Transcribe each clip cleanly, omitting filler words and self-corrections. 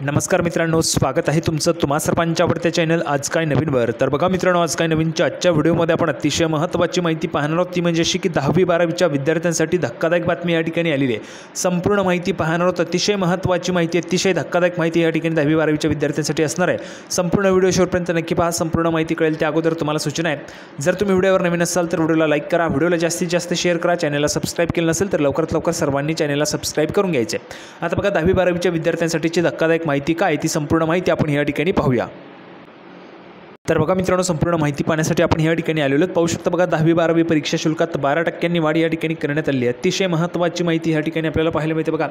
नमस्कार मित्रांनो, स्वागत आहे तुमचं तुम्हा सर्वांच्या आवडत्या चॅनल आज काय नवीनवर। तर बघा मित्रांनो, आज काय नवीनच्या आजच्या व्हिडिओमध्ये आपण अतिशय महत्त्वाची माहिती पाहणार आहोत, ती म्हणजे अशी की 10वी-12वीच्या विद्यार्थ्यांसाठी धक्कादायक बातमी या ठिकाणी आलेली आहे। संपूर्ण माहिती पाहणार आहोत, अतिशय महत्त्वाची माहिती, अतिशय धक्कादायक माहिती या ठिकाणी 10वी-12वीच्या विद्यार्थ्यांसाठी असणार आहे। संपूर्ण व्हिडिओ शेवटपर्यंत नक्की पहा, संपूर्ण माहिती कळेल। त्या अगोदर तुम्हाला सूचना आहे, जर तुम्ही व्हिडिओवर नवीन असाल तर व्हिडिओला लाईक करा, व्हिडिओला जास्तीत जास्त शेअर करा, चॅनलला सबस्क्राईब केलं नसेल तर लवकरात लवकर सर्वांनी चॅनलला सबस्क्राईब करून घ्यायचे। आता बघा 10वी-12वीच्या विद्यार्थ्यांसाठीची धक्कादायक माहिती काय ती संपूर्ण माहिती आपण या ठिकाणी पाहूया। तर बघा मित्रांनो, संपूर्ण माहिती पाहण्यासाठी आपण या ठिकाणी आलेलो पाहू शकता। बघा 10वी-12वी परीक्षा शुल्कात 12% वाढ या ठिकाणी करण्यात आली आहे। अतिशय महत्त्वाची माहिती या ठिकाणी आपल्याला पाहायला मिळते बघा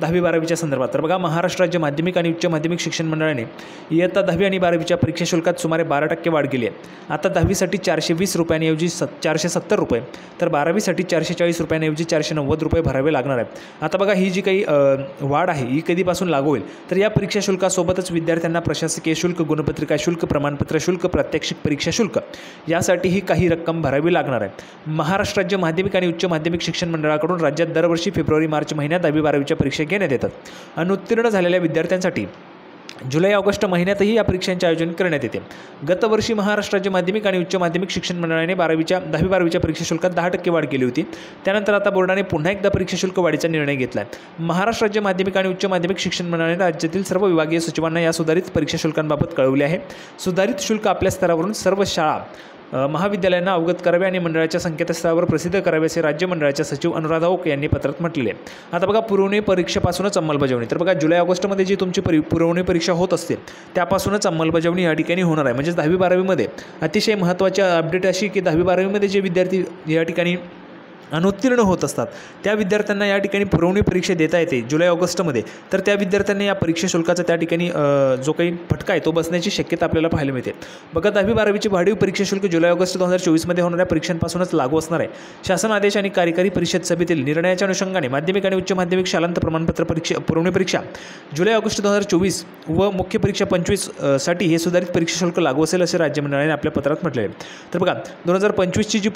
10वी-12वीच्या संदर्भात। तर बघा, महाराष्ट्र राज्य माध्यमिक आणि उच्च माध्यमिक शिक्षण मंडळाने इयत्ता 10वी आणि 12वीच्या परीक्षा शुल्कात सुमारे 12% वाढ केली आहे। आता 10वीसाठी 420 रुपयांऐवजी 470 रुपये, तर 12वीसाठी 440 रुपयांऐवजी 490 रुपये भरावे लागणार आहे। आता बघा, ही जी काही वाढ आहे ही कधीपासून लागू होईल, तर या परीक्षा शुल्कासोबतच विद्यार्थ्यांना प्रशासकीय शुल्क, गुणपत्रिका शुल्क, प्रमाणपत्र शुल्क, प्रात्यक्षिक परीक्षा शुल्क यासाठीही काही रक्कम भरावी लागणार आहे। महाराष्ट्र राज्य माध्यमिक आणि उच्च माध्यमिक शिक्षण मंडळाकडून राज्यात दरवर्षी फेब्रुवारी-मार्च महिन्यात 10वी-12वीच्या परीक्षा घेण्यात येतात। अनुत्तीर्ण झालेल्या विद्यार्थ्यांसाठी जुलै-ऑगस्ट महिन्यातही या परीक्षांचे आयोजन करण्यात येते। गतवर्षी महाराष्ट्र राज्य माध्यमिक आणि उच्च माध्यमिक शिक्षण मंडळाने 10वी-12वीच्या परीक्षा शुल्कात 10% वाढ केली होती। त्यानंतर आता बोर्डाने पुन्हा एकदा परीक्षा शुल्क वाढीचा निर्णय घेतला आहे। महाराष्ट्र राज्य माध्यमिक आणि उच्च माध्यमिक शिक्षण मंडळाने राज्यातील सर्व विभागीय सचिवांना या सुधारित परीक्षा शुल्कांबाबत कळवले आहे। सुधारित शुल्क आपल्या स्तरावरून सर्व शाळा महाविद्यालयांना अवगत करावे आणि मंडळाच्या संकेतस्थळावर प्रसिद्ध करावे असे राज्य मंडळाच्या सचिव अनुराधा ओक यांनी पत्रात म्हटलेले आहे। आता बघा, पुरवणी परीक्षेपासूनच अंमलबजावणी। तर बघा, जुलै-ऑगस्टमध्ये जी तुमची पुरवणी परीक्षा होत असते त्यापासूनच अंमलबजावणी या ठिकाणी होणार आहे। म्हणजेच 10वी-12वीमध्ये अतिशय महत्त्वाची अपडेट अशी की 10वी-12वीमध्ये जे विद्यार्थी या ठिकाणी अनुत्तीर्ण होत असतात त्या विद्यार्थ्यांना या ठिकाणी पुरवणी परीक्षा देता येते जुलै-ऑगस्टमध्ये, तर त्या विद्यार्थ्यांना या परीक्षा शुल्काचा त्या ठिकाणी जो काही फटका आहे तो बसण्याची शक्यता आपल्याला पाहायला मिळते। बघा, 10वी-12वीची वाढीव परीक्षा शुल्क जुलै-ऑगस्ट 2024मध्ये होणाऱ्या परीक्षांपासूनच लागू असणार आहे। शासन आदेश आणि कार्यकारी परिषद सभेतील निर्णयाच्या अनुषंगाने माध्यमिक आणि उच्च माध्यमिक शालांत प्रमाणपत्र परीक्षा पुरवणी परीक्षा जुलै-ऑगस्ट 2024 व मुख्य परीक्षा 25 साठी हे सुधारित परीक्षा शुल्क लागू असेल असे राज्य मंडळाने आपल्या पत्रात म्हटले आहे। तर बघा, 2025ची जी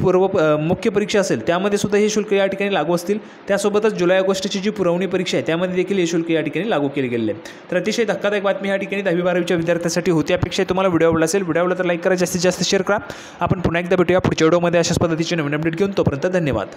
मुख्य परीक्षा असेल त्यामध्ये सुद्धा हे शुल्क या ठिकाणी लागू असतील। त्यासोबतच जुलै-ऑगस्टची जी पुरवणी परीक्षा आहे त्यामध्ये देखील हे शुल्क या ठिकाणी लागू केले गेले आहे। तर अतिशय धक्कादायक बातमी या ठिकाणी 10वी-12वीच्या विद्यार्थ्यांसाठी होती। अपेक्षा तुम्हाला व्हिडिओ आवडला असेल, व्हिडिओ आवडला तर लाईक करा, जास्तीत जास्त शेअर करा। आपण पुन्हा एकदा भेटूया पुढच्या व्हिडिओमध्ये अशाच पद्धतीचे नवीन अपडेट घेऊन। तोपर्यंत धन्यवाद।